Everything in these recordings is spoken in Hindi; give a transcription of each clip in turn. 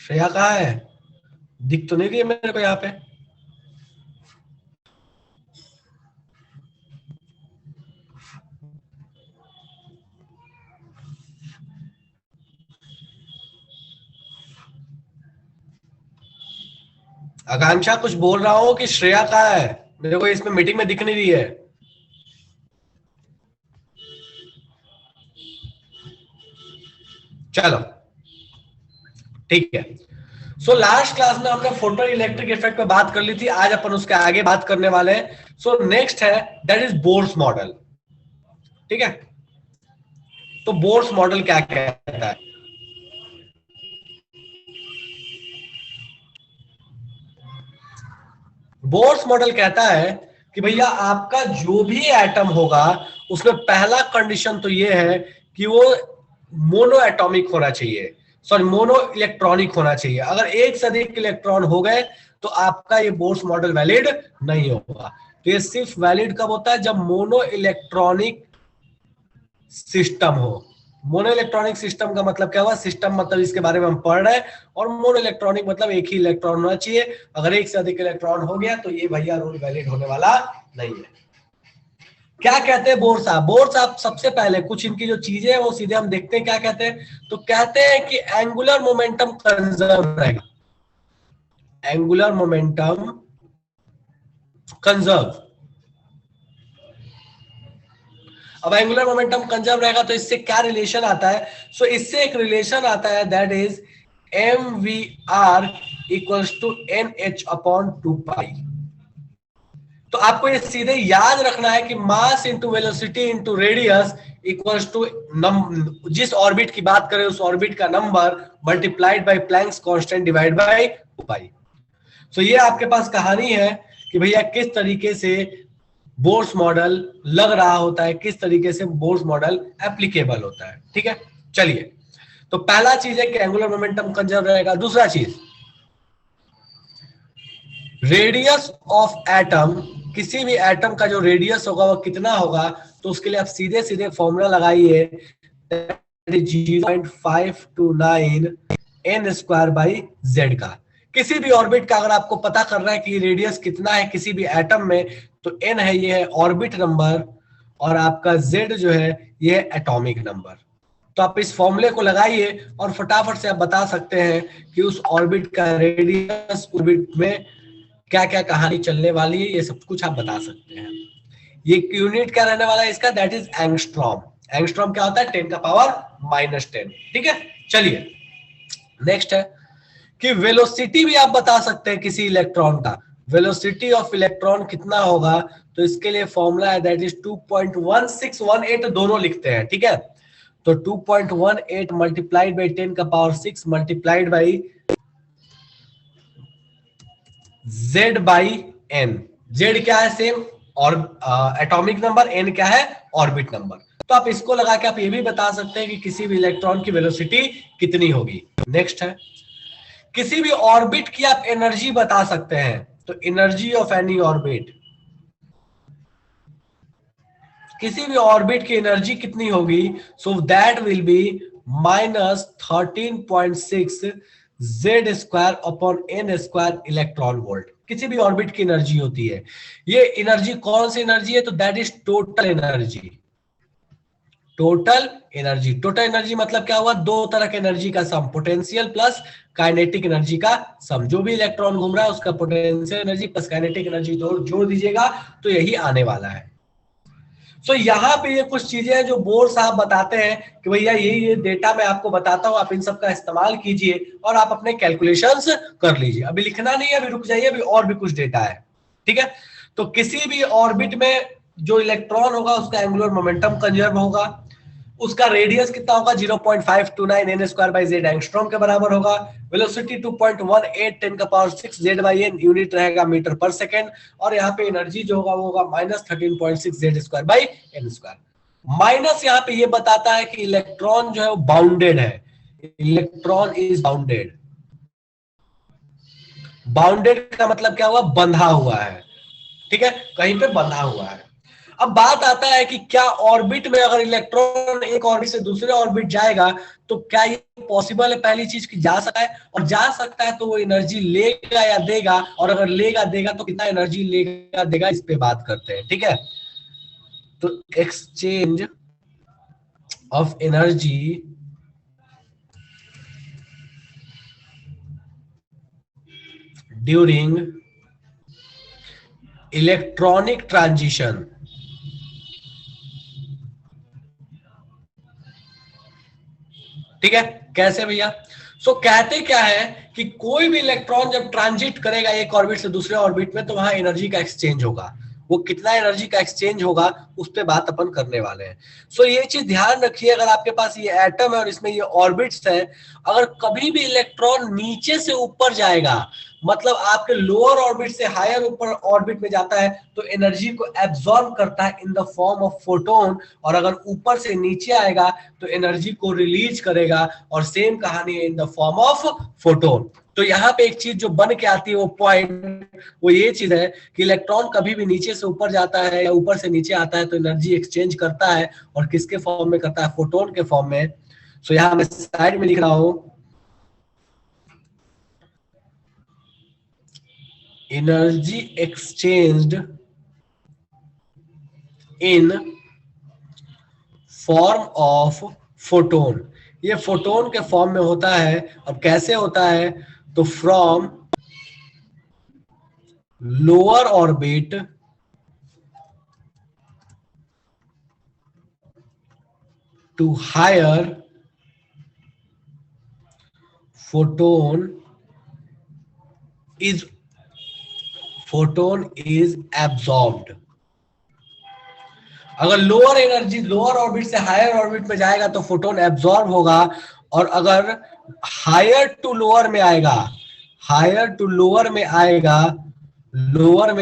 श्रेया कहाँ है? दिख तो नहीं रही है मेरे को यहाँ पे। आकांक्षा कुछ बोल रहा हूँ कि श्रेया कहाँ है? मेरे को इसमें मीटिंग में दिख नहीं रही है। चलो ठीक है। सो लास्ट क्लास में हमने फोटो इलेक्ट्रिक इफेक्ट पे बात कर ली थी, आज अपन उसके आगे बात करने वाले हैं। सो नेक्स्ट है दैट इज बोर्स मॉडल। ठीक है, तो बोर्स मॉडल क्या कहता है? बोर्स मॉडल कहता है कि भैया आपका जो भी एटम होगा उसमें पहला कंडीशन तो ये है कि वो मोनो एटॉमिक होना चाहिए, सॉरी मोनो इलेक्ट्रॉनिक होना चाहिए। अगर एक से अधिक इलेक्ट्रॉन हो गए तो आपका ये बोर्स मॉडल वैलिड नहीं होगा। तो ये सिर्फ वैलिड कब होता है? जब मोनो इलेक्ट्रॉनिक सिस्टम हो। मोनो इलेक्ट्रॉनिक सिस्टम का मतलब क्या हुआ? सिस्टम मतलब इसके बारे में हम पढ़ रहे हैं, और मोनो इलेक्ट्रॉनिक मतलब एक ही इलेक्ट्रॉन होना चाहिए। अगर एक से अधिक इलेक्ट्रॉन हो गया तो ये भैया रूल वैलिड होने वाला नहीं है। क्या कहते हैं बोर साहब? बोर साहब सबसे पहले कुछ इनकी जो चीजें हैं वो सीधे हम देखते हैं क्या कहते हैं। तो कहते हैं कि एंगुलर मोमेंटम कंजर्व रहेगा। Angular momentum conserve. अब एंगुलर मोमेंटम कंजर्व रहेगा तो इससे क्या रिलेशन आता है? सो इससे एक रिलेशन आता है that is M V R equals to N H upon 2 pi. तो आपको ये सीधे याद रखना है कि mass into velocity into radius equals to जिस ऑर्बिट की बात करें उस ऑर्बिट का number multiplied by Planck's constant divide by 2 pi. So ये आपके पास कहानी है कि भैया किस तरीके से बोर्स मॉडल लग रहा होता है, किस तरीके से बोर्स मॉडल एप्लीकेबल होता है। ठीक है, चलिए। तो पहला चीज है कि एंगुलर मोमेंटम कंजर्व रहेगा। दूसरा चीज, रेडियस ऑफ एटम, किसी भी एटम का जो रेडियस होगा वो कितना होगा? तो उसके लिए आप सीधे सीधे फॉर्मूला लगाइए, 0.529 एन स्क्वायर बाई जेड का। किसी भी ऑर्बिट का अगर आपको पता करना है कि रेडियस कितना है किसी भी एटम में, तो एन है ये है ऑर्बिट नंबर, और आपका जेड जो है ये है एटॉमिक नंबर। तो आप इस फॉर्मूले को लगाइए और फटाफट से आप बता सकते हैं कि उस ऑर्बिट का रेडियस, ऑर्बिट में क्या क्या कहानी चलने वाली है, ये सब कुछ आप बता सकते हैं। ये यूनिट क्या रहने वाला है इसका? That is angstrom. एंगस्ट्रॉम क्या होता है? 10⁻⁻10। ठीक है, चलिए नेक्स्ट है कि वेलोसिटी भी आप बता सकते हैं किसी इलेक्ट्रॉन का। वेलोसिटी ऑफ इलेक्ट्रॉन कितना होगा? तो इसके लिए फॉर्मूला है दैट इज 2.1618, दोनों लिखते हैं। ठीक है, तो 2.18 multiplied by 10⁻6 multiplied by Z by N. Z क्या है? सेम, और एटॉमिक नंबर, एन क्या है? Orbit number. तो आप इसको लगा के आप ये भी बता सकते हैं कि किसी भी इलेक्ट्रॉन की वेलोसिटी कितनी होगी। नेक्स्ट है, किसी भी ऑर्बिट की आप एनर्जी बता सकते हैं। तो एनर्जी ऑफ एनी ऑर्बिट, किसी भी ऑर्बिट की एनर्जी कितनी होगी? So that will be -13.6 Z square upon N square electron volt. किसी भी ऑर्बिट की एनर्जी होती है। ये एनर्जी कौन सी एनर्जी है? तो that is total energy. Total energy, total energy मतलब क्या हुआ? दो तरह के एनर्जी का सम, पोटेंशियल प्लस काइनेटिक एनर्जी का सम। जो भी इलेक्ट्रॉन घूम रहा है उसका potential energy plus kinetic energy जोड़ दीजिएगा तो यही आने वाला है। सो यहाँ पे ये कुछ चीजें हैं जो बोर साहब बताते हैं कि भैया ये डेटा मैं आपको बताता हूँ, आप इन सब का इस्तेमाल कीजिए और आप अपने कैलकुलेशंस कर लीजिए। अभी लिखना नहीं है, अभी रुक जाइए, अभी और भी कुछ डेटा है। ठीक है, तो किसी भी ऑर्बिट में जो इलेक्ट्रॉन होगा उसका एंगुलर मोमेंटम कंजर्व होगा, उसका रेडियस कितना होगा? 0.529 N square by Z angstrom के बराबर होगा। Velocity 2.18 10⁻6 Z by N, unit रहेगा मीटर पर सेकेंड। और यहाँ पे एनर्जी जो होगा वो होगा -13.6 Z square by N square. Minus यहाँ पे ये बताता है कि इलेक्ट्रॉन जो है वो बाउंडेड है। Electron is bounded. बाउंडेड का मतलब क्या हुआ? बंधा हुआ है। ठीक है, कहीं पे बंधा हुआ है। अब बात आता है कि क्या ऑर्बिट में अगर इलेक्ट्रॉन एक ऑर्बिट से दूसरे ऑर्बिट जाएगा तो क्या ये पॉसिबल है? पहली चीज की जा सकता है, और जा सकता है तो वो एनर्जी लेगा या देगा, और अगर लेगा देगा तो कितना एनर्जी लेगा देगा, इस पे बात करते हैं। ठीक है, तो exchange of energy during electronic transition. ठीक है, कैसे भैया? कहते क्या है कि कोई भी इलेक्ट्रॉन जब ट्रांजिट करेगा एक ऑर्बिट से दूसरे ऑर्बिट में तो वहां एनर्जी का एक्सचेंज होगा। वो कितना एनर्जी का एक्सचेंज होगा उस पर बात अपन करने वाले हैं। ये चीज ध्यान रखिए, अगर आपके पास ये एटम है और इसमें ये ऑर्बिट्स है, अगर कभी भी इलेक्ट्रॉन नीचे से ऊपर जाएगा, मतलब आपके लोअर ऑर्बिट से हायर ऊपर ऑर्बिट में जाता है, तो एनर्जी को एब्जॉर्ब करता है in the form of photon, और अगर ऊपर से नीचे आएगा तो एनर्जी को रिलीज करेगा, और सेम कहानी है in the form of photon. तो यहाँ पे एक चीज जो बन के आती है वो पॉइंट, वो ये चीज है कि इलेक्ट्रॉन कभी भी नीचे से ऊपर जाता है या ऊपर से नीचे आता है तो एनर्जी एक्सचेंज करता है, और किसके फॉर्म में करता है? फोटोन के फॉर्म में। यहाँ मैं साइड में लिख रहा हूं, energy exchanged in form of photon. ये फोटोन के फॉर्म में होता है। अब कैसे होता है? तो from lower orbit to higher photon is absorbed. अगर लोअर ऑर्बिट से हायर ऑर्बिट में जाएगा तो फोटोन एब्सॉर्ब होगा, और अगर हायर टू लोअर में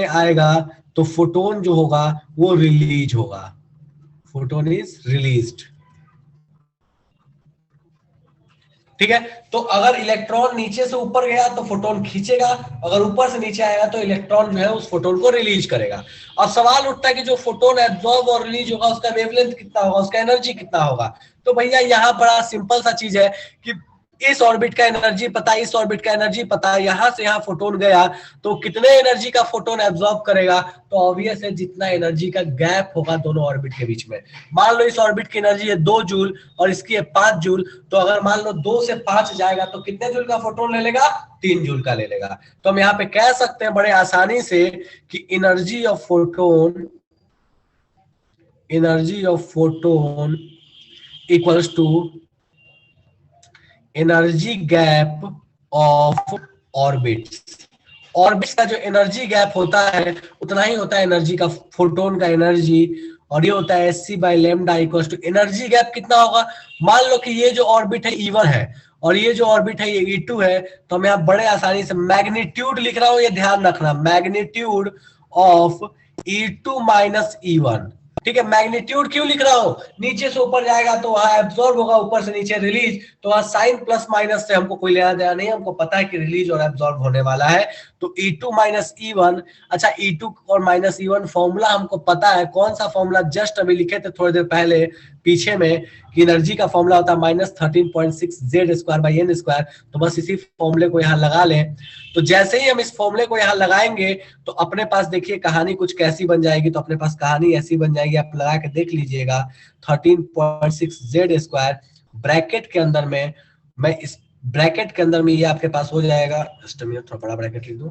आएगा तो फोटोन जो होगा वो रिलीज होगा। Photon is released. ठीक है, तो अगर इलेक्ट्रॉन नीचे से ऊपर गया तो फोटोन खींचेगा, अगर ऊपर से नीचे आएगा तो इलेक्ट्रॉन जो है उस फोटोन को रिलीज करेगा। अब सवाल उठता है कि जो फोटोन एब्जॉर्ब और रिलीज होगा उसका वेवलेंथ कितना होगा, उसका एनर्जी कितना होगा? तो भैया यहाँ बड़ा सिंपल सा चीज है कि इस ऑर्बिट का एनर्जी पता, इस ऑर्बिट का एनर्जी पता, यहां से यहां फोटोन गया तो कितने एनर्जी का फोटोन एब्जॉर्ब करेगा? तो ऑब्वियस है जितना एनर्जी का गैप होगा दोनों ऑर्बिट के बीच में। मान लो इस ऑर्बिट की एनर्जी है 2 जूल और इसकी है 5 जूल, तो अगर मान लो 2 से 5 जाएगा तो कितने जूल का फोटोन ले लेगा? 3 जूल का ले लेगा। तो हम यहाँ पे कह सकते हैं बड़े आसानी से कि energy of photon equals to energy gap of orbits. Orbits का जो एनर्जी गैप होता है उतना ही होता है एनर्जी का, फोटोन का एनर्जी, और ये होता है sc by lambda equals to energy gap कितना होगा? मान लो कि ये जो ऑर्बिट है E1 है और ये जो ऑर्बिट है ये E2 है, तो मैं यहाँ बड़े आसानी से मैग्नीट्यूड लिख रहा हूं, ये ध्यान रखना, magnitude of E2 minus E1। ठीक है, मैग्नीट्यूड क्यों लिख रहा हूं? नीचे से ऊपर जाएगा तो वहां एब्जॉर्ब होगा, ऊपर से नीचे रिलीज, तो वहां साइन प्लस माइनस से हमको कोई लेना देना नहीं, हमको पता है कि रिलीज और एब्जॉर्ब होने वाला है। तो E2 माइनस E1, अच्छा E2 और माइनस E1 फॉर्मूला हमको पता है, कौन सा फॉर्मूला? जस्ट अभी लिखे थे थोड़ी देर पहले पीछे में, कि एनर्जी का फॉर्मूला होता है -13.6 Z square by N square. तो बस इसी फॉर्मूले को यहाँ लगा लें। तो जैसे ही हम इस फॉर्मूले को यहाँ लगाएंगे तो अपने पास देखिए कहानी कुछ कैसी बन जाएगी। तो अपने पास कहानी ऐसी बन जाएगी, आप लगा के देख लीजिएगा, 13.6 Z स्क्वायर ब्रैकेट के अंदर में, मैं इस ब्रैकेट के अंदर में ये आपके पास हो जाएगा, थोड़ा बड़ा ब्रैकेट लिख दूं,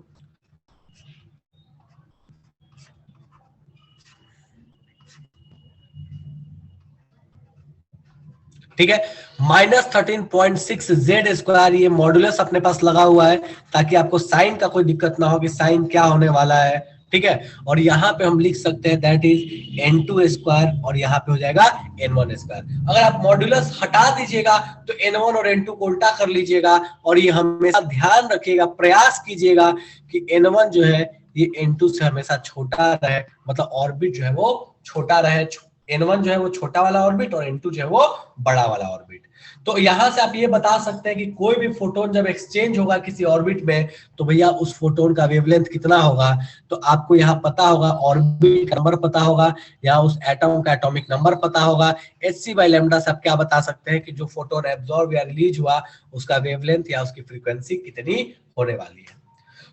ठीक है, -13.6 Z स्क्वायर, ये मॉडुलस अपने पास लगा हुआ है ताकि आपको साइन का कोई दिक्कत ना हो कि साइन क्या होने वाला है। ठीक है, और यहाँ पे हम लिख सकते हैं दैट इज N2 स्क्वायर, और यहाँ पे हो जाएगा N1 स्क्वायर। अगर आप मॉडुलस हटा दीजिएगा तो N1 और N2 को उल्टा कर लीजिएगा, और ये हमेशा ध्यान रखिएगा, प्रयास कीजिएगा कि N1 जो है ये N2 से हमेशा छोटा रहे, मतलब ऑर्बिट जो है वो छोटा रहे, N1 जो है वो छोटा वाला ऑर्बिट और N2 जो है वो बड़ा वाला ऑर्बिट। तो यहां से आप ये बता सकते हैं कि कोई भी फोटोन जब एक्सचेंज होगा किसी ऑर्बिट में तो भैया उस फोटोन का वेवलेंथ कितना होगा। तो आपको यहाँ पता होगा, ऑर्बिट का नंबर पता होगा, यहाँ उस एटम का एटॉमिक नंबर पता होगा। hc/λ से आप क्या बता सकते हैं कि जो फोटोन एब्जॉर्ब या रिलीज हुआ उसका वेवलेंथ या उसकी फ्रीक्वेंसी कितनी होने वाली है।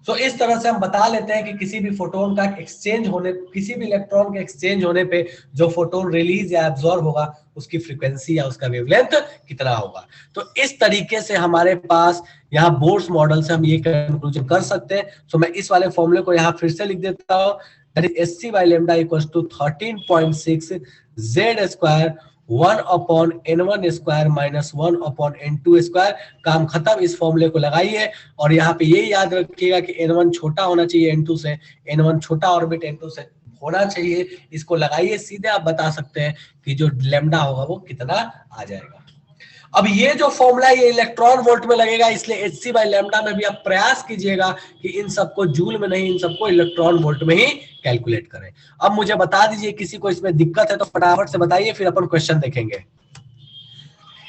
तो इस तरह से हम बता लेते हैं कि किसी भी फोटोन का एक्सचेंज होने, किसी भी इलेक्ट्रॉन के एक्सचेंज होने पे जो फोटोन रिलीज या एब्जॉर्ब होगा उसकी फ्रीक्वेंसी या उसका वेवलेंथ कितना होगा। तो इस तरीके से हमारे पास यहाँ बोर्स मॉडल से हम ये कंक्लूजन कर सकते हैं। तो मैं इस वाले फॉर्मूले को यहाँ फिर से लिख देता हूँ, that is hc/λ equals to 13.6 z square 1/n1 square minus 1/n2 square. काम खत्म, इस फॉर्मूले को लगाइए और यहाँ पे ये याद रखिएगा कि n1 छोटा होना चाहिए n2 से, n1 छोटा ऑर्बिट n2 से होना चाहिए। इसको लगाइए, सीधे आप बता सकते हैं कि जो लेमडा होगा वो कितना आ जाएगा। अब ये जो फॉर्मूला ये इलेक्ट्रॉन वोल्ट में लगेगा, इसलिए hc/λ में भी आप प्रयास कीजिएगा कि इन सबको जूल में नहीं, इन सबको इलेक्ट्रॉन वोल्ट में ही कैलकुलेट करें। अब मुझे बता दीजिए किसी को इसमें दिक्कत है तो फटाफट से बताइए, फिर अपन क्वेश्चन देखेंगे।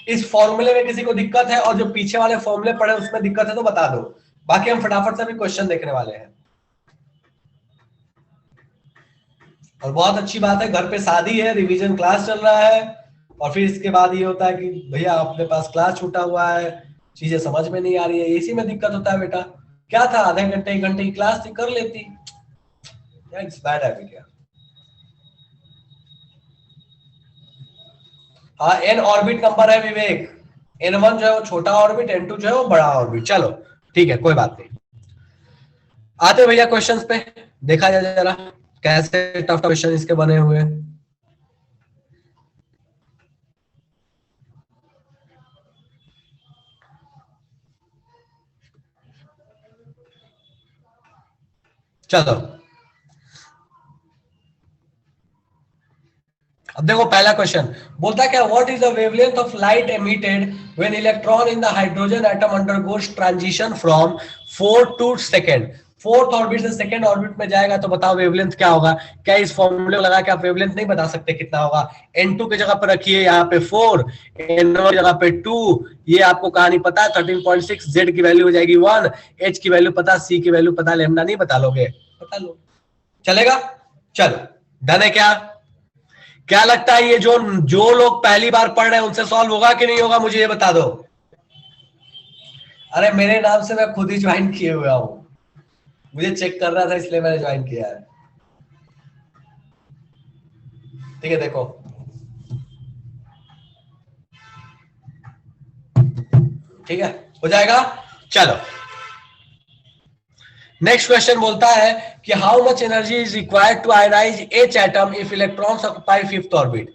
इस फॉर्मूले में किसी को दिक्कत है और जो पीछे वाले फॉर्मूले पढ़े उसमें दिक्कत है तो बता दो, बाकी हम फटाफट से भी क्वेश्चन देखने वाले हैं। और बहुत अच्छी बात है, घर पे शादी है, रिवीजन क्लास चल रहा है और फिर इसके बाद ये होता है कि भैया अपने पास क्लास छूटा हुआ है, चीजें समझ में नहीं आ रही है, इसी में दिक्कत होता है। बेटा क्या था, आधे घंटे 1 घंटे की क्लास थी, कर लेती। इट्स बैड हैबिट यार। हाँ, एन ऑर्बिट नंबर है विवेक, N1 जो है वो छोटा ऑर्बिट, N2 जो है वो बड़ा ऑर्बिट। चलो ठीक है, कोई बात नहीं। आते भैया क्वेश्चंस पे, देखा जाए जरा कैसे टफ क्वेश्चन इसके बने हुए हैं। चलो अब देखो पहला क्वेश्चन बोलता है क्या, what is the wavelength of light emitted when electron in the hydrogen atom undergoes transition from 4 to second. Fourth orbit से सेकंड ऑर्बिट में जाएगा तो बताओ वेवलेंथ क्या होगा। क्या इस फॉर्मूले को लगा के आप वेवलेंथ नहीं बता सकते कितना होगा। N2 की जगह पर रखिए यहाँ पे 4, N1 की जगह पे 2, ये आपको कहानी पता है 13.6, Z की वैल्यू हो जाएगी 1, H की वैल्यू पता, C की वैल्यू पता, लेमडा नहीं बता लोगे, बता लो, चलेगा। चलो डन है क्या। क्या लगता है ये जो जो लोग पहली बार पढ़ रहे हैं उनसे सॉल्व होगा कि नहीं होगा, मुझे ये बता दो। अरे मेरे नाम से मैं खुद ही ज्वाइन किए हुआ हूं, मुझे चेक कर रहा था इसलिए मैंने ज्वाइन किया है। ठीक है देखो, ठीक है हो जाएगा। चलो नेक्स्ट क्वेश्चन बोलता है कि how much energy is required to ionise H atom if electrons occupy fifth orbit.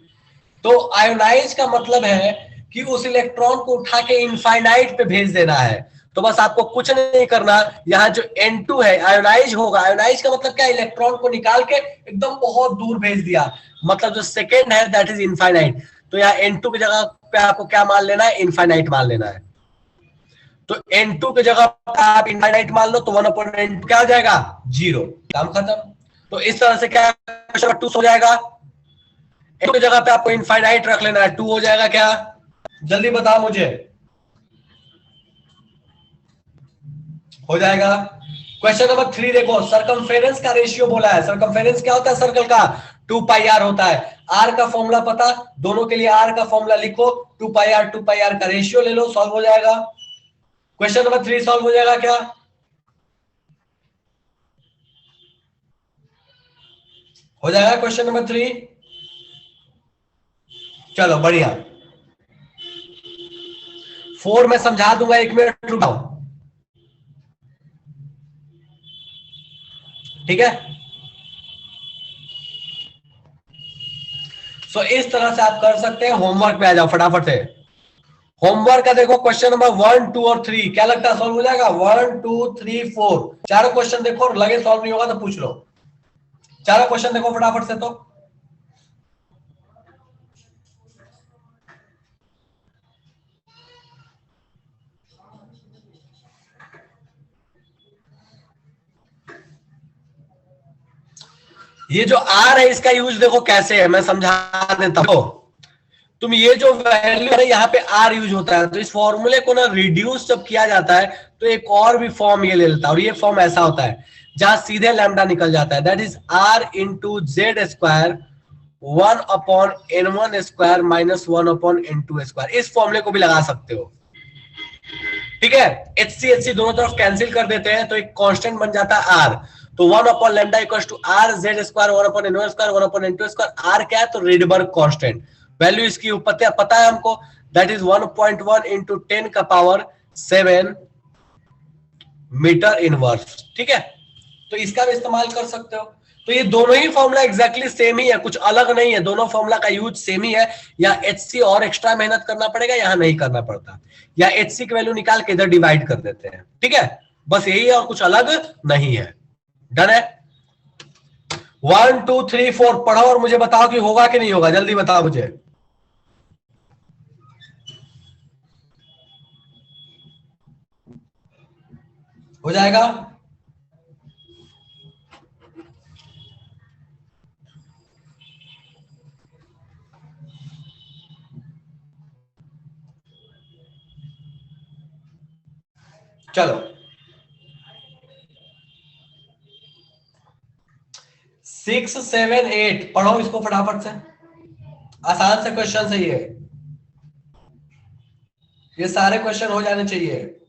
तो आयोनाइज का मतलब है कि उस इलेक्ट्रॉन को उठा के इनफाइनाइट पे भेज देना है। तो बस आपको कुछ नहीं करना, यहाँ जो N2 है आयोनाइज होगा। आयोनाइज का मतलब क्या, इलेक्ट्रॉन को निकाल के एकदम बहुत दूर भेज दिया, मतलब जो सेकेंड है दैट इज इनफाइनाइट। तो यहाँ N2 की जगह पे आपको क्या मान लेना है, इनफाइनाइट मान लेना है। तो N2 की जगह पे आप इनफाइनाइट मान लो तो 1/N2 क्या हो जाएगा, 0, काम खत्म। तो इस तरह से क्या क्वेश्चन 2 हो जाएगा। N2 की जगह पे आपको इनफाइनाइट रख लेना है, 2 हो जाएगा क्या, जल्दी बताओ मुझे, हो जाएगा। क्वेश्चन नंबर 3 देखो, सरकमफेरेंस का रेशियो बोला है। सरकमफेरेंस क्या होता है सर्कल का, 2πr होता है। आर का फॉर्मूला पता, दोनों के लिए आर का फॉर्मूला लिखो, 2πr का रेशियो ले लो, सॉल्व हो जाएगा। क्वेश्चन नंबर 3 सॉल्व हो जाएगा क्या, हो जाएगा क्वेश्चन नंबर 3। चलो बढ़िया, 4 में समझा दूंगा, 1 मिनट रुकाओ, ठीक है। सो इस तरह से आप कर सकते हैं। होमवर्क पे आ जाओ फटाफट से। होमवर्क का देखो क्वेश्चन नंबर 1, 2 और 3 क्या लगता है सॉल्व हो जाएगा, 1, 2, 3, 4 चारों क्वेश्चन देखो, लगे सॉल्व नहीं होगा तो पूछ लो। चारों क्वेश्चन देखो फटाफट से। तो ये जो आर है इसका यूज देखो कैसे है, मैं समझा देता हूं। तुम ये जो वैल्यू है यहाँ पे आर यूज होता है, तो इस फॉर्मूले को ना रिड्यूस जब किया जाता है तो एक और भी फॉर्म ये ले लेता है, और ये फॉर्म ऐसा होता है जहां सीधे लैम्डा निकल जाता है, that is R into Z square 1/n1 square minus 1/n2 square. इस फॉर्मूले को भी लगा सकते हो, ठीक है। एच सी दोनों तरफ कैंसिल कर देते हैं तो एक कांस्टेंट बन जाता है आर। तो 1/λ equals to R Z square 1/n1 square 1/n2 square. R क्या है, तो रिडबर्ग कांस्टेंट। वैल्यू इसकी पता है हमको, that is 1.1 into 10⁻7 metre inverse, ठीक है। तो इसका भी इस्तेमाल कर सकते हो। तो ये दोनों ही फॉर्मूला एग्जैक्टली सेम ही है, कुछ अलग नहीं है, दोनों फॉर्मूला का यूज सेम ही है। या एचसी और एक्स्ट्रा मेहनत करना पड़ेगा, यहां नहीं करना पड़ता, या एचसी की वैल्यू निकाल के इधर डिवाइड कर देते हैं, ठीक है। बस यही है और कुछ अलग नहीं है। डन है। 1 2 3 4 पढ़ो और मुझे बताओ कि होगा कि नहीं होगा, जल्दी बताओ मुझे। हो जाएगा। चलो 6 7 8 पढ़ो इसको फटाफट से, आसान से क्वेश्चन है ये सारे क्वेश्चन हो जाने चाहिए।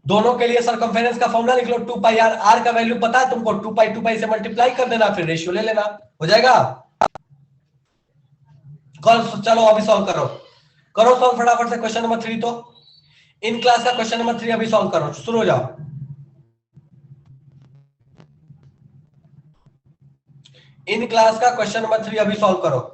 दोनों के लिए सरकमफेरेंस का फॉर्मूला लिख लो, 2 पाई आर। आर का वैल्यू पता है तुमको, 2 पाई से मल्टीप्लाई कर देना, फिर रेशियो ले लेना, हो जाएगा। चलो अभी सॉल्व करो, करो सॉल्व फटाफट से क्वेश्चन नंबर 3। तो इन क्लास का क्वेश्चन नंबर 3 अभी सॉल्व करो, शुरू हो जाओ। इन क्लास का क्वेश्चन नंबर 3 अभी सॉल्व करो।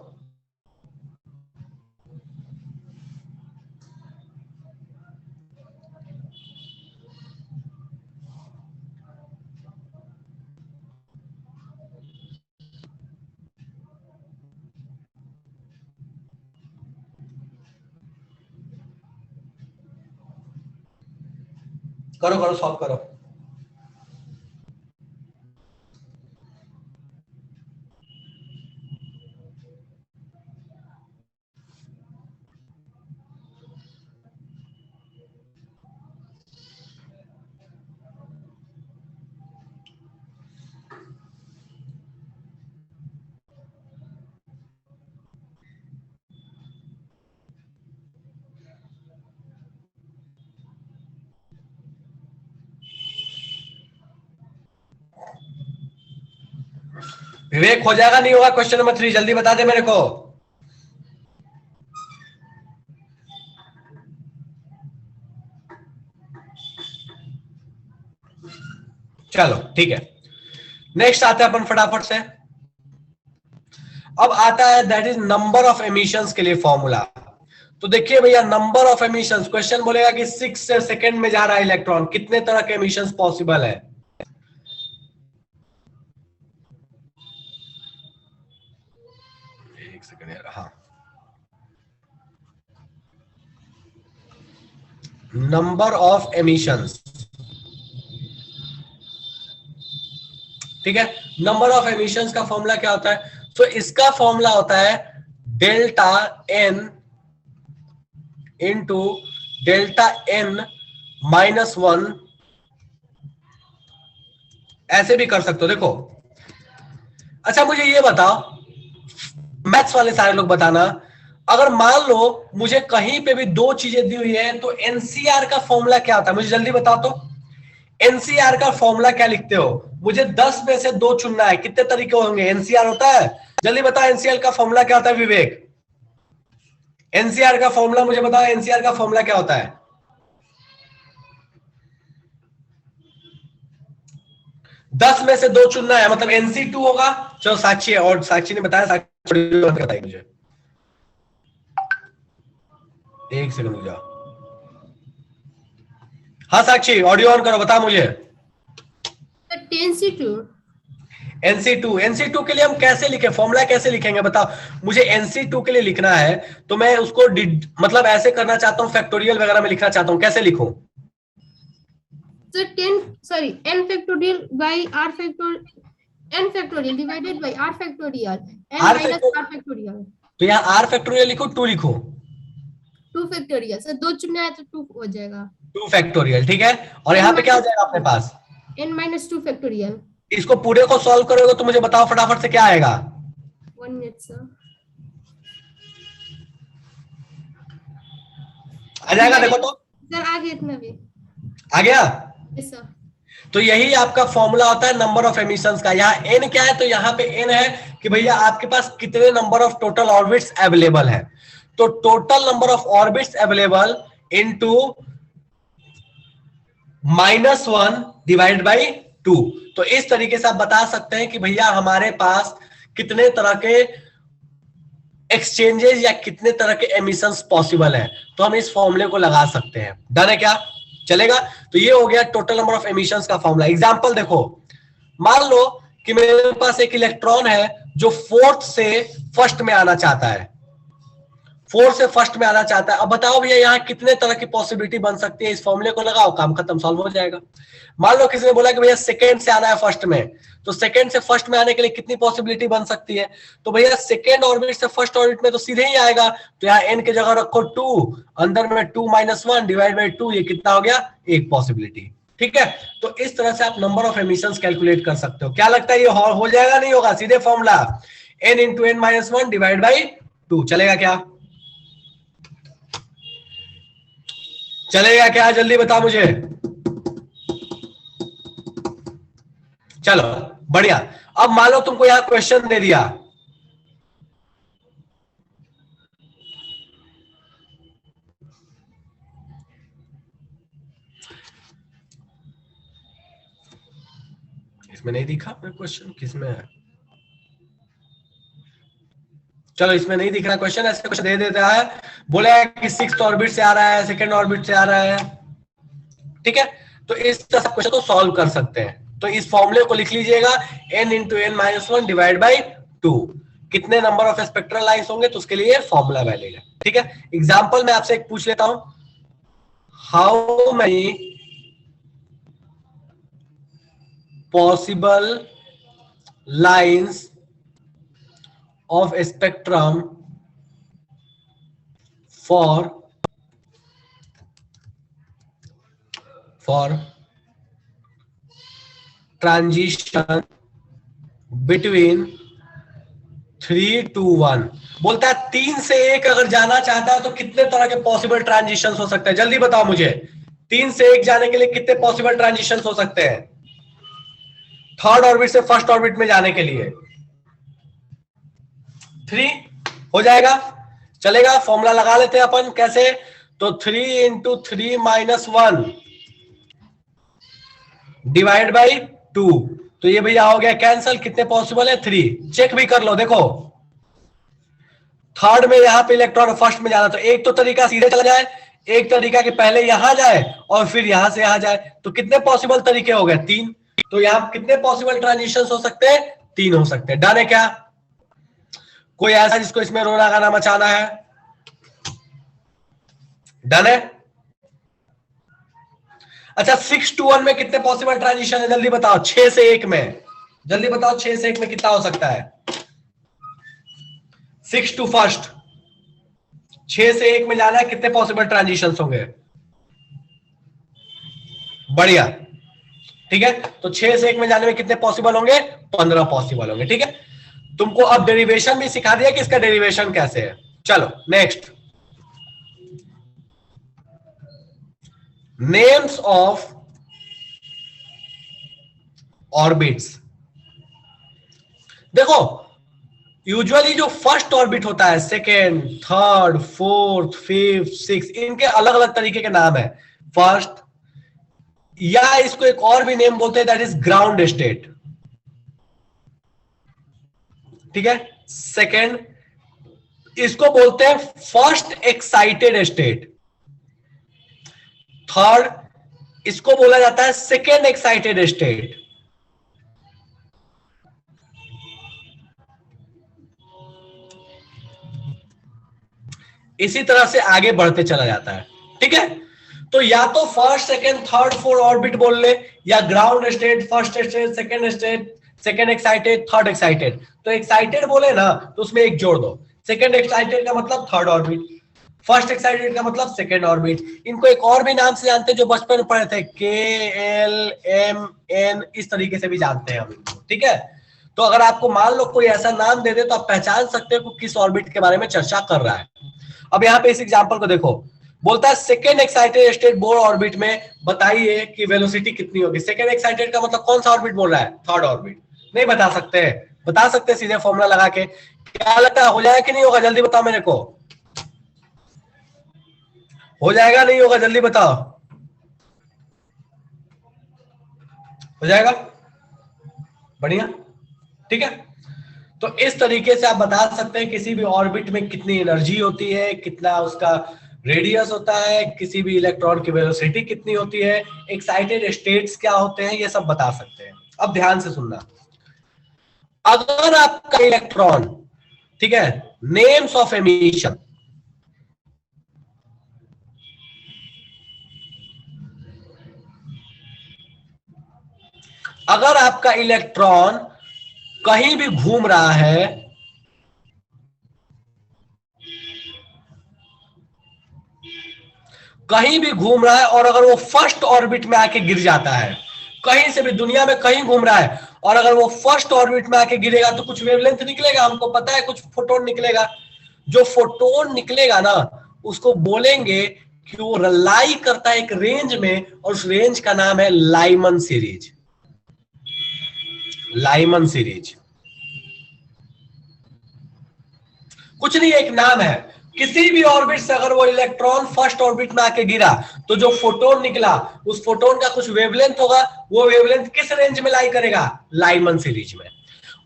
करो करो सॉल्व करो। विवेक हो जाएगा नहीं होगा क्वेश्चन नंबर 3, जल्दी बता दे मेरे को। चलो ठीक है, नेक्स्ट आते हैं अपन फटाफट से। अब आता है that is number of emissions के लिए फॉर्मूला। तो देखिए भैया, नंबर ऑफ एमिशंस, क्वेश्चन बोलेगा कि 6 सेकेंड में जा रहा है इलेक्ट्रॉन, कितने तरह के एमिशंस पॉसिबल है। एक सेकेंड यार, हाँ, नंबर ऑफ एमिशंस, ठीक है। नंबर ऑफ एमिशंस का फॉर्मूला क्या होता है, तो इसका फॉर्मूला होता है delta N into delta N -1। ऐसे भी कर सकते हो, देखो। अच्छा मुझे ये बताओ, मैथ्स वाले सारे लोग बताना, अगर मान लो मुझे कहीं पे भी दो चीजें दी हुई है तो एनसीआर का फॉर्मूला क्या होता है, मुझे जल्दी बताओ तो। एनसीआर का फॉर्मूला क्या लिखते हो, मुझे 10 में से 2 चुनना है, कितने तरीके होंगे, एनसीआर होता है, जल्दी बताओ एनसीआर का फॉर्मूला क्या होता है विवेक। एनसीआर का फॉर्मूला मुझे बताओ, एनसीआर का फॉर्मूला क्या होता है। 10 में से 2 चुनना है, मतलब NC2 होगा। चलो साक्षी है, और साक्षी ने बताया, साक्षी बताइए मुझे, एक सेकंड रुक जाओ। हाँ साक्षी, ऑडियो ऑन करो, बता मुझे। NC2 के लिए हम कैसे लिखे, फॉर्मूला कैसे लिखेंगे बताओ मुझे। NC2 के लिए लिखना है तो मैं उसको मतलब ऐसे करना चाहता हूँ, फैक्टोरियल वगैरह में लिखना चाहता हूँ, कैसे लिखूं? n factorial by r factorial, n factorial divided by r factorial, n minus r factorial। तो यहाँ r फैक्टोरियल लिखो, 2 लिखो? 2 फैक्टोरियल सर, 2 चुनना है तो 2 हो जाएगा। 2 फैक्टोरियल, ठीक है। और यहाँ पे क्या हो जाएगा अपने पास? n minus 2 factorial. इसको पूरे को सॉल्व करोगे तो मुझे बताओ फटाफट से क्या आएगा? 1 मिनट सर, आ जाएगा, देखो तो सर आ गया, इतना भी आ गया। Yes sir. तो यही आपका फॉर्मूला होता है नंबर ऑफ एमिशंस का। यहाँ n क्या है, तो यहाँ पे n है कि भैया आपके पास कितने number of total orbits available है। तो total number of orbits available into -1 divide by 2। तो इस तरीके से आप बता सकते हैं कि भैया हमारे पास कितने तरह के एक्सचेंजेस या कितने तरह के एमिशंस पॉसिबल है। तो हम इस फॉर्मूले को लगा सकते हैं। डन है क्या? चलेगा। तो ये हो गया टोटल नंबर ऑफ एमिशंस का फॉर्मूला। एग्जांपल देखो, मान लो कि मेरे पास एक इलेक्ट्रॉन है जो फोर्थ से फर्स्ट में आना चाहता है, फोर्थ से फर्स्ट में आना चाहता है। अब बताओ भैया यहाँ कितने तरह की पॉसिबिलिटी बन सकती है, इस फॉर्मूले को लगाओ, काम खत्म, सॉल्व हो जाएगा। मान लो किसी ने बोला कि भैया सेकंड से आना है फर्स्ट में, तो सेकंड से फर्स्ट में आने के लिए कितनी पॉसिबिलिटी बन सकती है? तो भैया सेकंड ऑर्बिट से फर्स्ट ऑर्बिट में तो सीधे ही आएगा। तो यहाँ n की जगह रखो 2, अंदर में 2 - 1 डिवाइड बाई 2, ये कितना हो गया? एक पॉसिबिलिटी। ठीक है, तो इस तरह से आप नंबर ऑफ एमिशंस कैलकुलेट कर सकते हो। क्या लगता है ये हो जाएगा? नहीं होगा? सीधे formula n into n - 1 divide by 2। चलेगा क्या? चलेगा क्या? जल्दी बता मुझे। चलो बढ़िया। अब मान लो तुमको यहां क्वेश्चन दे दिया, इसमें नहीं दिखा क्वेश्चन, किसमें है? चलो इसमें नहीं दिख रहा क्वेश्चन, ऐसे क्वेश्चन दे देता है, बोला है कि 6th ऑर्बिट से आ रहा है, सेकंड ऑर्बिट से आ रहा है। ठीक है, तो इस तरह से क्वेश्चन को सॉल्व कर सकते हैं। तो इस फॉर्मूले को लिख लीजिएगा, n into n - 1 divide by 2। कितने नंबर ऑफ स्पेक्ट्रल लाइंस होंगे तो उसके लिए फॉर्मूला वैलिड है। ठीक है, एग्जाम्पल मैं आपसे एक पूछ लेता हूं, how many possible lines of a spectrum for transition between 3 to 1। बोलता है 3 से 1 अगर जाना चाहता है तो कितने तरह के पॉसिबल ट्रांजिशन हो सकते हैं? जल्दी बताओ मुझे, 3 से 1 जाने के लिए कितने पॉसिबल ट्रांजिशन हो सकते हैं थर्ड ऑर्बिट से फर्स्ट ऑर्बिट में जाने के लिए? 3 हो जाएगा। चलेगा, फॉर्मूला लगा लेते हैं अपन। कैसे? तो 3 इंटू 3 - 1 डिवाइड बाई 2। तो ये भैया हो गया कैंसल। कितने पॉसिबल है? 3। चेक भी कर लो, देखो थर्ड में यहां पे इलेक्ट्रॉन फर्स्ट में जाना, तो एक तो तरीका सीधे चला जाए, एक तरीका कि पहले यहां जाए और फिर यहां से यहां जाए। तो कितने पॉसिबल तरीके हो गए? 3। तो यहां कितने पॉसिबल ट्रांजिशन हो सकते हैं? 3 हो सकते हैं। डन है क्या? कोई ऐसा जिसको इसमें रोना गाना मचाना है? डन है। अच्छा, 6 to 1 में कितने पॉसिबल ट्रांजिशन है? जल्दी बताओ। 6 से 1 में, जल्दी बताओ 6 से 1 में कितना हो सकता है? 6 to फर्स्ट, 6 से 1 में जाना है, कितने पॉसिबल ट्रांजिशन होंगे? बढ़िया। ठीक है, तो 6 से 1 में जाने में कितने पॉसिबल होंगे? 15 पॉसिबल होंगे। ठीक है, तुमको अब डेरिवेशन भी सिखा दिया कि इसका डेरिवेशन कैसे है। चलो नेक्स्ट, नेम्स ऑफ ऑर्बिट्स। देखो यूजुअली जो फर्स्ट ऑर्बिट होता है, second, third, fourth, fifth, six, इनके अलग अलग तरीके के नाम है। फर्स्ट, या इसको एक और भी नेम बोलते हैं, दैट इज ग्राउंड स्टेट। ठीक है। सेकेंड, इसको बोलते हैं फर्स्ट एक्साइटेड स्टेट। थर्ड, इसको बोला जाता है सेकेंड एक्साइटेड स्टेट। इसी तरह से आगे बढ़ते चला जाता है। ठीक है, तो या तो first second third fourth orbit बोल ले, या ground state, first state, second excited, third excited. तो एक्साइटेड बोले ना तो उसमें एक जोड़ दो, सेकेंड एक्साइटेड का मतलब थर्ड ऑर्बिट, फर्स्ट एक्साइटेड का मतलब सेकेंड ऑर्बिट। इनको एक और भी नाम से जानते हैं जो बचपन में पढ़े थे, KLMN, इस तरीके से भी जानते हैं हम इनको। ठीक है, तो अगर आपको मान लो कोई ऐसा नाम दे दे तो आप पहचान सकते हो कि किस ऑर्बिट के बारे में चर्चा कर रहा है। अब यहाँ पे इस एग्जांपल को देखो, बोलता है second excited state Bohr orbit में बताइए कि वेलोसिटी कितनी होगी। सेकेंड एक्साइटेड का मतलब कौन सा ऑर्बिट बोल रहा है? Third orbit. नहीं बता सकते? बता सकते सीधे फॉर्मूला लगा के। क्या लगता है हो जाएगा कि नहीं होगा? जल्दी बताओ मेरे को, हो जाएगा नहीं होगा? जल्दी बताओ। हो जाएगा? बढ़िया। ठीक है, तो इस तरीके से आप बता सकते हैं किसी भी ऑर्बिट में कितनी एनर्जी होती है, कितना उसका रेडियस होता है, किसी भी इलेक्ट्रॉन की वेलोसिटी कितनी होती है, एक्साइटेड स्टेट्स क्या होते हैं, ये सब बता सकते हैं। अब ध्यान से सुनना, अगर आपका इलेक्ट्रॉन, ठीक है, नेम्स ऑफ एमिशन, अगर आपका इलेक्ट्रॉन कहीं भी घूम रहा है, कहीं भी घूम रहा है, और अगर वो फर्स्ट ऑर्बिट में आके गिर जाता है, कहीं से भी दुनिया में कहीं घूम रहा है, और अगर वो फर्स्ट ऑर्बिट में आके गिरेगा तो कुछ वेवलेंथ निकलेगा, हमको पता है कुछ फोटोन निकलेगा। जो फोटोन निकलेगा ना, उसको बोलेंगे कि वो लाई करता है एक रेंज में, और उस रेंज का नाम है लाइमन सीरीज। लाइमन सीरीज कुछ नहीं, एक नाम है। किसी भी ऑर्बिट से अगर वो इलेक्ट्रॉन फर्स्ट ऑर्बिट में आके गिरा तो जो फोटोन निकला, उस फोटोन का कुछ वेवलेंथ होगा, वो वेवलेंथ किस रेंज में लाई करेगा? लाइमन सीरीज में।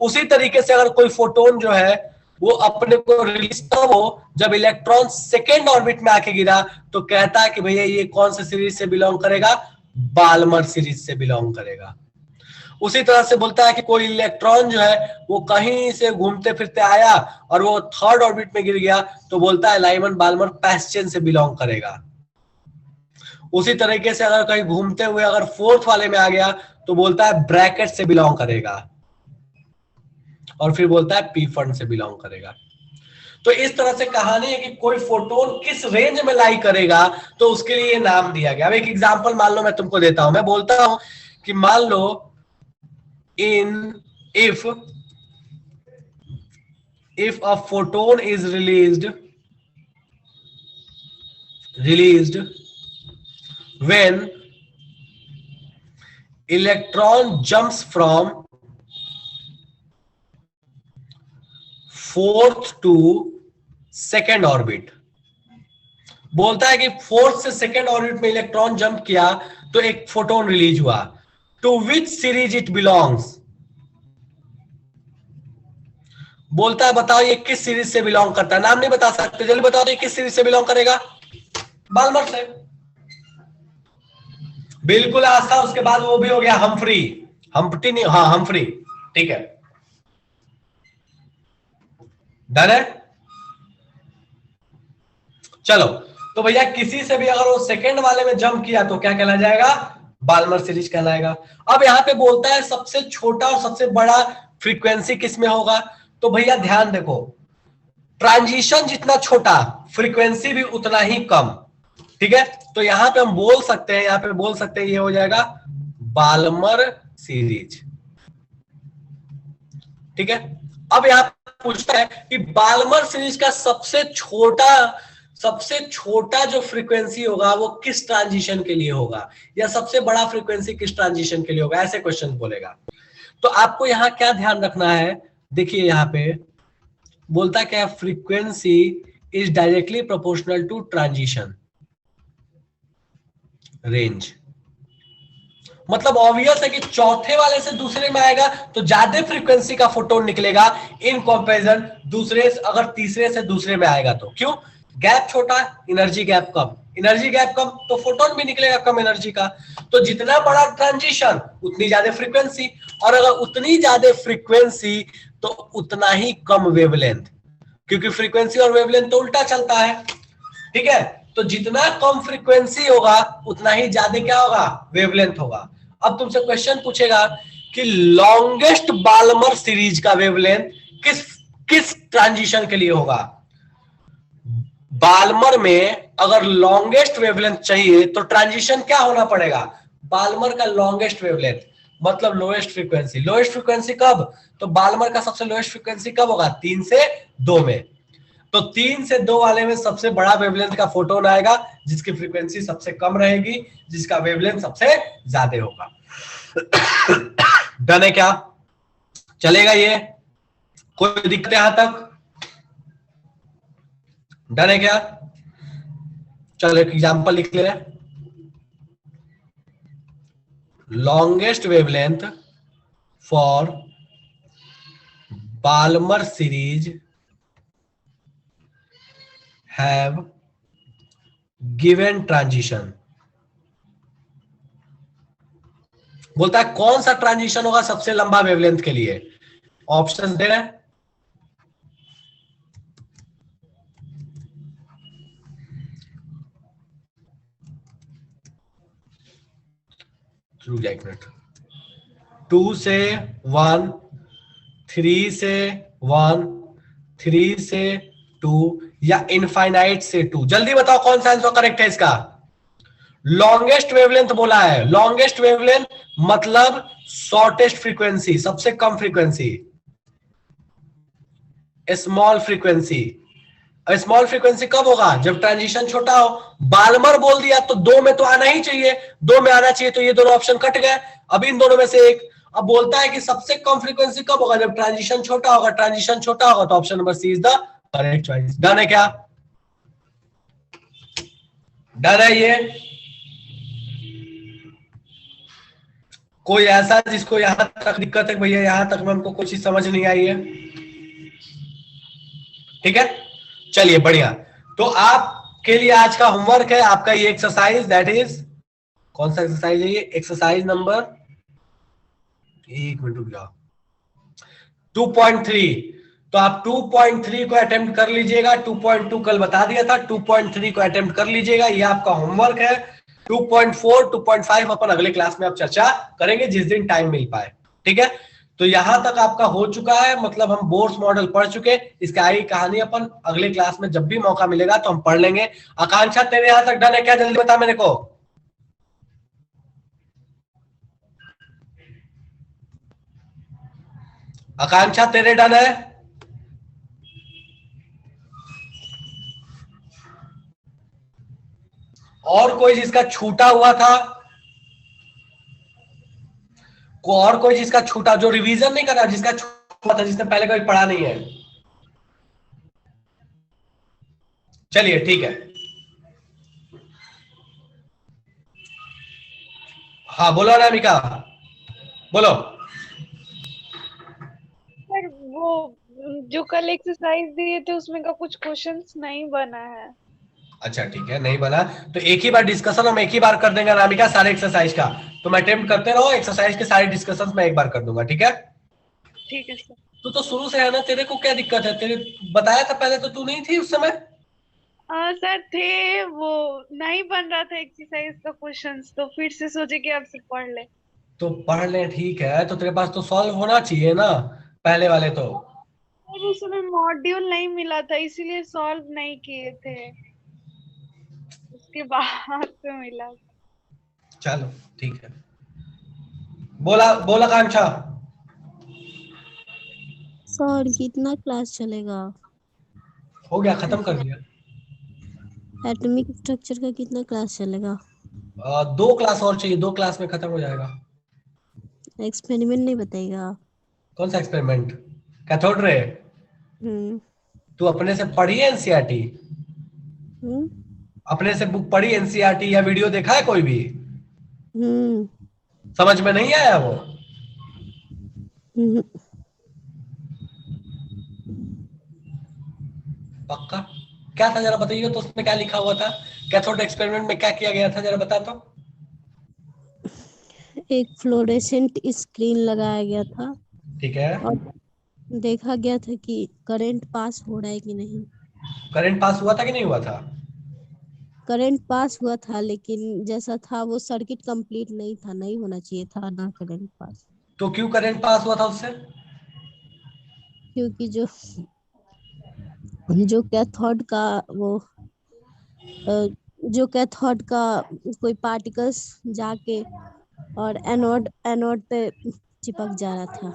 उसी तरीके से अगर कोई फोटोन जो है वो अपने को रिलीज तब हो जब इलेक्ट्रॉन सेकेंड ऑर्बिट में आके गिरा, तो कहता है कि भैया ये कौन से सीरीज से बिलोंग करेगा? बाल्मर सीरीज से बिलोंग करेगा। उसी तरह से बोलता है कि कोई इलेक्ट्रॉन जो है वो कहीं से घूमते फिरते आया और वो थर्ड ऑर्बिट में गिर गया, तो बोलता है लाइमन बाल्मर पैस्चन से बिलोंग करेगा। उसी तरीके से अगर कहीं घूमते हुए अगर फोर्थ वाले में आ गया तो बोलता है ब्रैकेट से बिलोंग करेगा, और फिर बोलता है पी फंड से बिलोंग करेगा। तो इस तरह से कहानी है कि कोई फोटोन किस रेंज में लाई करेगा तो उसके लिए नाम दिया गया। अब एक एग्जांपल मान लो मैं तुमको देता हूं, मैं बोलता हूं कि मान लो if a photon is released when electron jumps from fourth to second orbit। बोलता है कि फोर्थ से सेकेंड ऑर्बिट में इलेक्ट्रॉन जंप किया तो एक फोटोन रिलीज हुआ। To which series it belongs? बोलता है बताओ ये किस सीरीज से बिलोंग करता है। नाम नहीं बता सकते, जल्दी बताओ तो ये किस सीरीज से बिलोंग करेगा? बाल्मर से। बिल्कुल आस्था। उसके बाद वो भी हो गया हम्फ्री, हम्फ्टी नहीं, हाँ हम्फ्री। ठीक है, डन है। चलो, तो भैया किसी से भी अगर वो सेकेंड वाले में जंप किया तो क्या कहला जाएगा? बाल्मर सीरीज कहलाएगा। अब यहां पे बोलता है सबसे छोटा और सबसे बड़ा फ्रीक्वेंसी किस में होगा? तो भैया ध्यान देखो, ट्रांजिशन जितना छोटा फ्रीक्वेंसी भी उतना ही कम। ठीक है, तो यहां पे हम बोल सकते हैं, यहां पे बोल सकते हैं ये हो जाएगा बाल्मर सीरीज। ठीक है, अब यहां पूछता है कि बाल्मर सीरीज का सबसे छोटा जो फ्रीक्वेंसी होगा वो किस ट्रांजिशन के लिए होगा, या सबसे बड़ा फ्रीक्वेंसी किस ट्रांजिशन के लिए होगा, ऐसे क्वेश्चन बोलेगा। तो आपको यहां क्या ध्यान रखना है, देखिए यहां पे बोलता क्या, frequency is directly proportional to transition range. मतलब ऑब्वियस है कि चौथे वाले से दूसरे में आएगा तो ज्यादा फ्रीक्वेंसी का फोटोन निकलेगा इन कंपैरिजन दूसरे से, अगर तीसरे से दूसरे में आएगा तो। क्यों? गैप छोटा, एनर्जी गैप कम, एनर्जी गैप कम तो फोटोन भी निकलेगा कम एनर्जी का। तो जितना बड़ा ट्रांजिशन उतनी ज्यादा फ्रीक्वेंसी, और अगर उतनी ज्यादा फ्रीक्वेंसी तो उतना ही कम वेवलेंथ, क्योंकि फ्रीक्वेंसी और वेवलेंथ तो उल्टा चलता है। ठीक है, तो जितना कम फ्रीक्वेंसी होगा उतना ही ज्यादा क्या होगा, वेवलेंथ होगा। अब तुमसे क्वेश्चन पूछेगा कि लॉन्गेस्ट बाल्मर सीरीज का वेवलेंथ किस किस ट्रांजिशन के लिए होगा। बाल्मर में अगर लॉन्गेस्ट वेवलेंथ चाहिए तो ट्रांजिशन क्या होना पड़ेगा, बाल्मर का लॉन्गेस्ट वेवलेंथ मतलब लोएस्ट फ्रीक्वेंसी। लोएस्ट फ्रीक्वेंसी कब, तो बाल्मर का सबसे लोएस्ट फ्रीक्वेंसी कब होगा, 3 से 2 में। तो 3 से 2 वाले में सबसे बड़ा वेवलेंथ का फोटोन आएगा जिसकी फ्रीक्वेंसी सबसे कम रहेगी, जिसका वेवलेंथ सबसे ज्यादा होगा। डन है क्या, चलेगा ये, कोई दिक्कत यहां तक, डन है क्या? चलो एक एग्जांपल लिख ले रहे हैं। Longest wavelength for Balmer series have given transition. बोलता है कौन सा ट्रांजिशन होगा सबसे लंबा वेवलेंथ के लिए, ऑप्शन दे रहे हैं। रुक जा एक मिनट। 2 से 1, 3 से 1, 3 से 2 या इनफाइनाइट से 2, जल्दी बताओ कौन सा आंसर करेक्ट है इसका। लॉन्गेस्ट वेवलेंथ बोला है, लॉन्गेस्ट वेवलेंथ मतलब शॉर्टेस्ट फ्रीक्वेंसी, सबसे कम frequency, small frequency. Small frequency कब होगा, जब ट्रांजिशन छोटा हो। बाल्मर बोल दिया तो 2 में तो आना ही चाहिए, 2 में आना चाहिए, तो ये दोनों ऑप्शन कट गए, अब इन दोनों में से एक। अब बोलता है कि सबसे कम फ्रीक्वेंसी कब होगा, जब ट्रांजिशन छोटा होगा। ट्रांजिशन छोटा होगा तो option number C is the correct choice. Done है क्या, डन है ये? कोई ऐसा जिसको यहां तक दिक्कत है भैया, यहां तक में हमको कुछ चीज समझ नहीं आई है? ठीक है, चलिए बढ़िया। तो आपके लिए आज का होमवर्क है आपका ये एक्सरसाइज, दैट इज, कौन सा एक्सरसाइज है ये, एक्सरसाइज नंबर, एक मिनट रुक जाओ, 2.3। तो आप 2.3 को अटेम्प्ट कर लीजिएगा, 2.2 कल बता दिया था, 2.3 को अटेम्प्ट कर लीजिएगा, ये आपका होमवर्क है। 2.4 2.5 अपन अगले क्लास में आप चर्चा करेंगे जिस दिन टाइम मिल पाए। ठीक है, तो यहां तक आपका हो चुका है, मतलब हम बोर्स मॉडल पढ़ चुके, इसकी आगे कहानी अपन अगले क्लास में जब भी मौका मिलेगा तो हम पढ़ लेंगे। आकांक्षा तेरे यहां तक डन है क्या, जल्दी बता मेरे को। आकांक्षा तेरे डन है? और कोई जिसका छूटा हुआ था, और कोई जिसका छूटा, जो रिवीजन नहीं करा, जिसका छूटा था, जिसने पहले कभी पढ़ा नहीं है। चलिए ठीक है, हाँ बोलो अनामिका, बोलो। सर वो जो कल एक्सरसाइज दिए थे उसमें का कुछ क्वेश्चंस नहीं बना है। अच्छा ठीक है, नहीं बना तो एक ही बार डिस्कशन हम एक ही बार कर देंगे अनामिका, सारे एक्सरसाइज का। तुम अटेम्प्ट करते रहो, एक्सरसाइज के सारे डिस्कशन मैं एक बार कर दूंगा, ठीक है? ठीक है सर। तू तो शुरू से है ना, तेरे को क्या दिक्कत है, तेरे बताया था पहले तो तू नहीं थी उस समय। सर थे, वो नहीं बन रहा था एक्सरसाइज का क्वेश्चंस, तो फिर से सोचे कि आपसे पढ़ ले। तो पढ़ ले, ठीक है, तो तेरे पास तो सॉल्व होना चाहिए ना पहले वाले तो। और उसमें मॉड्यूल नहीं मिला था इसीलिए सॉल्व नहीं किए थे, उसके बाद तो मिला। चलो ठीक है, बोला बोला आकांक्षा। सर कितना क्लास चलेगा? हो गया, खत्म कर दिया। एटॉमिक स्ट्रक्चर का कितना क्लास चलेगा? 2 क्लास और चाहिए, 2 क्लास में खत्म हो जाएगा। एक्सपेरिमेंट नहीं बताएगा? कौन सा एक्सपेरिमेंट, कैथोड रे? हम्म तू अपने से पढ़ी है एनसीईआरटी? अपने से बुक पढ़ी एनसीईआरटी या वीडियो देखा है कोई भी? हम्म समझ में नहीं आया वो? हम्म, पक्का? क्या था जरा बताइए तो, उसमें क्या लिखा हुआ था? कैथोड एक्सपेरिमेंट में क्या किया गया था जरा बता तो। एक फ्लोरेसेंट स्क्रीन लगाया गया था ठीक है, और देखा गया था कि करंट पास हो रहा है कि नहीं। करंट पास हुआ था कि नहीं हुआ था? करंट पास हुआ था, लेकिन जैसा था वो सर्किट कंप्लीट नहीं था, नहीं होना चाहिए था ना करंट पास। तो क्यों करंट पास हुआ था उससे? क्योंकि जो कैथोड का वो जो कैथोड का कोई पार्टिकल्स जाके और एनोड एनोड पे चिपक जा रहा था,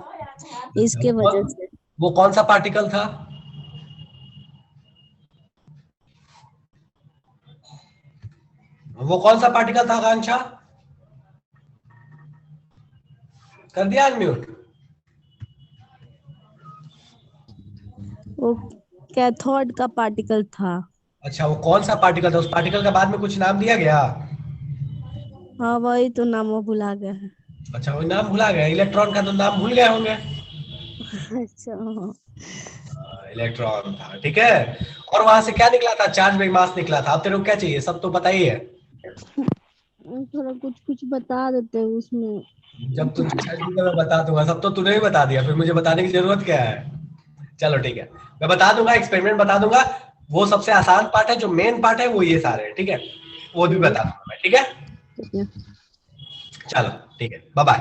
इसके वजह से। वो कौन सा पार्टिकल था? वो कौन सा पार्टिकल था आकांक्षा? कर दिया अनम्यूट? वो कैथोड का पार्टिकल था। अच्छा, वो कौन सा पार्टिकल था? उस पार्टिकल का बाद में कुछ नाम दिया गया? हाँ, वही तो नाम वो भुला गया है। अच्छा, वो नाम भुला गया। इलेक्ट्रॉन का तो नाम भूल गए होंगे। अच्छा, हाँ। इलेक्ट्रॉन था, ठीक है। और वहां से क्या निकला था? चार्ज बाई मास निकला था। अब तेरे को क्या चाहिए? सब तो पता ही है। थोड़ा कुछ कुछ बता देते हैं उसमें। जब तू चाहिए मैं बता दूंगा। सब तो तूने ही बता दिया, फिर मुझे बताने की जरूरत क्या है? चलो ठीक है, मैं बता दूंगा, एक्सपेरिमेंट बता दूंगा। वो सबसे आसान पार्ट है, जो मेन पार्ट है वो ये सारे हैं, ठीक है। वो भी बता दूंगा मैं, ठीक है। ठीक है। चलो ठीक है, बाय बाय।